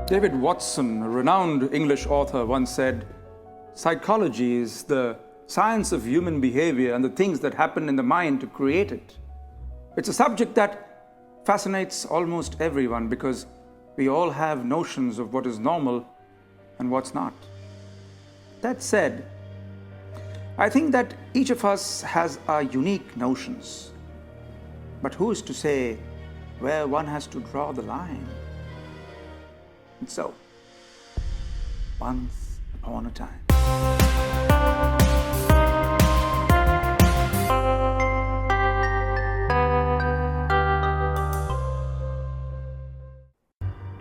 David Watson, a renowned English author, once said, "Psychology is the science of human behavior and the things that happen in the mind to create it." It's a subject that fascinates almost everyone because we all have notions of what is normal and what's not. That said, I think that each of us has our unique notions. But who is to say where one has to draw the line? And so, once upon a time.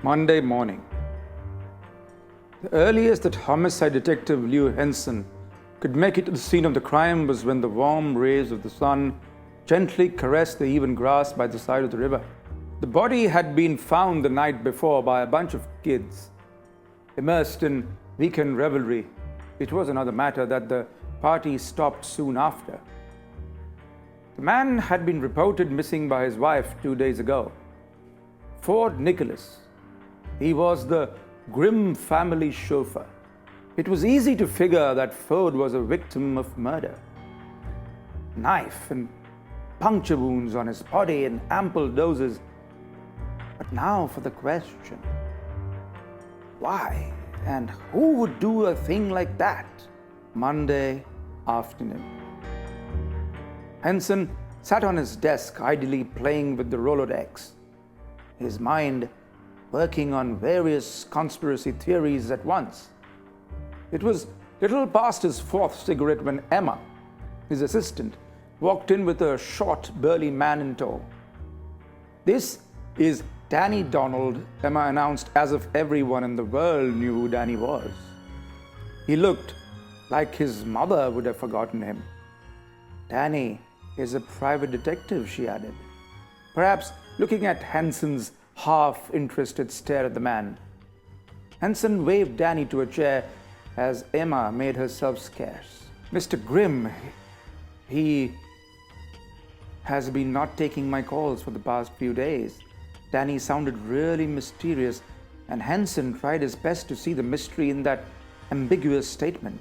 Monday morning. The earliest that homicide detective Lew Henson could make it to the scene of the crime was when the warm rays of the sun gently caressed the even grass by the side of the river. The body had been found the night before by a bunch of kids, immersed in weekend revelry. It was another matter that the party stopped soon after. The man had been reported missing by his wife 2 days ago. Ford Nicholas. He was the Grimm family chauffeur. It was easy to figure that Ford was a victim of murder. Knife and puncture wounds on his body in ample doses. But now for the question. Why and who would do a thing like that? Monday afternoon. Henson sat on his desk idly playing with the Rolodex, his mind working on various conspiracy theories at once. It was little past his fourth cigarette when Emma, his assistant, walked in with a short, burly man in tow. "This is Danny Donald," Emma announced, as if everyone in the world knew who Danny was. He looked like his mother would have forgotten him. "Danny is a private detective," she added, perhaps looking at Henson's half-interested stare at the man. Henson waved Danny to a chair as Emma made herself scarce. "Mr. Grimm, he has been not taking my calls for the past few days." Danny sounded really mysterious, and Henson tried his best to see the mystery in that ambiguous statement.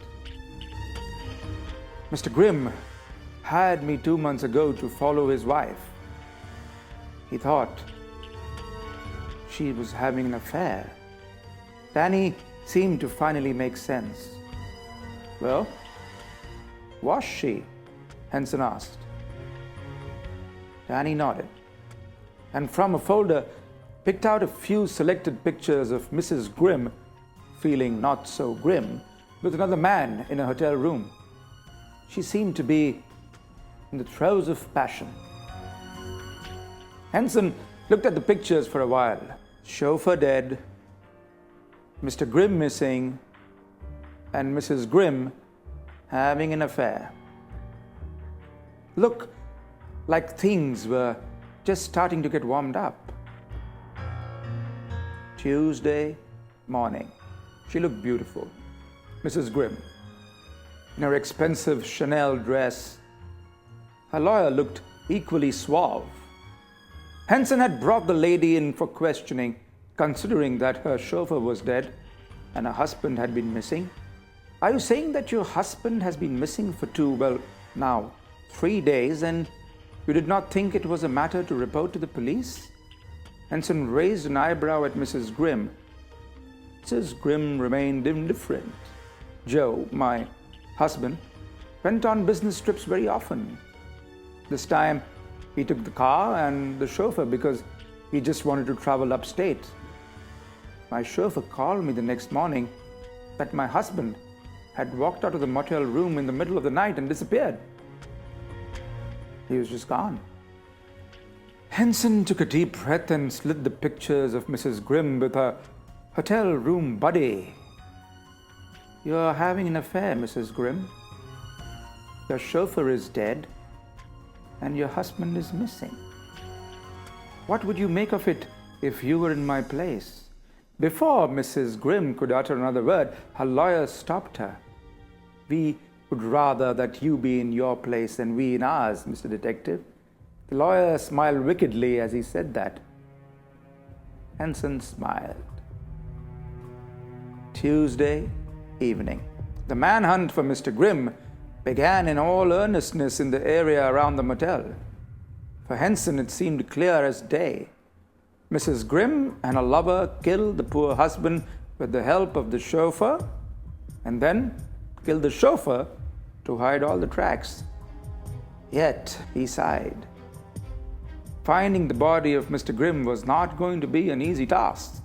"Mr. Grimm hired me 2 months ago to follow his wife. He thought she was having an affair." Danny seemed to finally make sense. "Well, was she?" Henson asked. Danny nodded, and from a folder picked out a few selected pictures of Mrs. Grimm, feeling not so grim, with another man in a hotel room. She seemed to be in the throes of passion. Henson looked at the pictures for a while. Chauffeur dead, Mr. Grimm missing, and Mrs. Grimm having an affair. Look like things were just starting to get warmed up. Tuesday morning. She looked beautiful, Mrs. Grimm, in her expensive Chanel dress. Her lawyer looked equally suave. Henson had brought the lady in for questioning, considering that her chauffeur was dead and her husband had been missing. "Are you saying that your husband has been missing for 3 days, and you did not think it was a matter to report to the police?" Henson raised an eyebrow at Mrs. Grimm. Mrs. Grimm remained indifferent. "Joe, my husband, went on business trips very often. This time he took the car and the chauffeur because he just wanted to travel upstate. My chauffeur called me the next morning that my husband had walked out of the motel room in the middle of the night and disappeared. He was just gone." Henson took a deep breath and slid the pictures of Mrs. Grimm with her hotel room buddy. "You're having an affair, Mrs. Grimm. Your chauffeur is dead and your husband is missing. What would you make of it if you were in my place?" Before Mrs. Grimm could utter another word, her lawyer stopped her. "We would rather that you be in your place than we in ours, Mr. Detective." The lawyer smiled wickedly as he said that. Henson smiled. Tuesday evening. The manhunt for Mr. Grimm began in all earnestness in the area around the motel. For Henson, it seemed clear as day. Mrs. Grimm and her lover killed the poor husband with the help of the chauffeur, and then killed the chauffeur to hide all the tracks. Yet he sighed. Finding the body of Mr. Grimm was not going to be an easy task.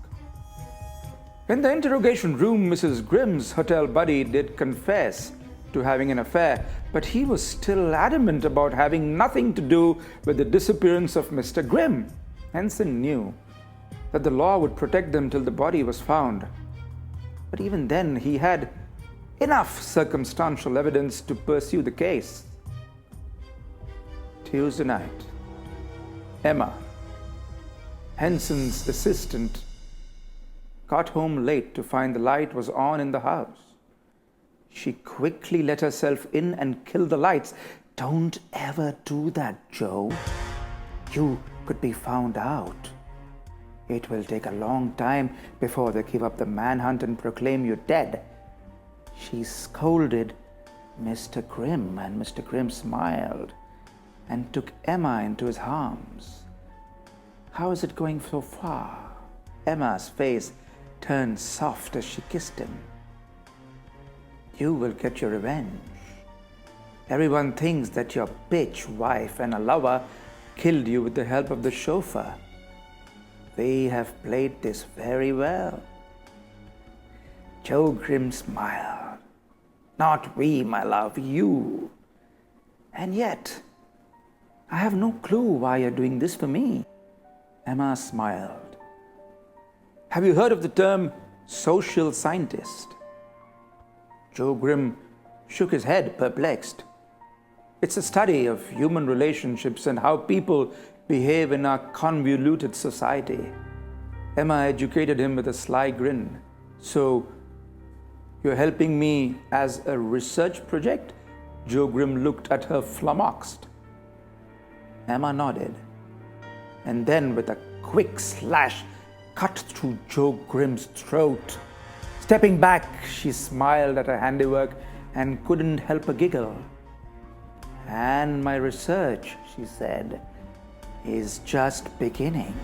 In the interrogation room, Mrs. Grimm's hotel buddy did confess to having an affair, but he was still adamant about having nothing to do with the disappearance of Mr. Grimm. Henson knew that the law would protect them till the body was found. But even then, he had enough circumstantial evidence to pursue the case. Tuesday night. Emma, Henson's assistant, got home late to find the light was on in the house. She quickly let herself in and killed the lights. Don't ever do that, Joe. You could be found out. It will take a long time before they give up the manhunt and proclaim you dead. She scolded Mr. Grimm, and Mr. Grimm smiled and took Emma into his arms. How is it going so far? Emma's face turned soft as she kissed him. You will get your revenge. Everyone thinks that your bitch wife and a lover killed you with the help of the chauffeur. They have played this very well. Joe Grimm smiled. Not we, my love, you. And yet, I have no clue why you're doing this for me. Emma smiled. Have you heard of the term social scientist? Joe Grimm shook his head, perplexed. It's a study of human relationships and how people behave in our convoluted society. Emma educated him with a sly grin. So, you're helping me as a research project? Joe Grimm looked at her flummoxed. Emma nodded, and then with a quick slash, cut through Joe Grimm's throat. Stepping back, she smiled at her handiwork and couldn't help a giggle. And my research, she said, is just beginning.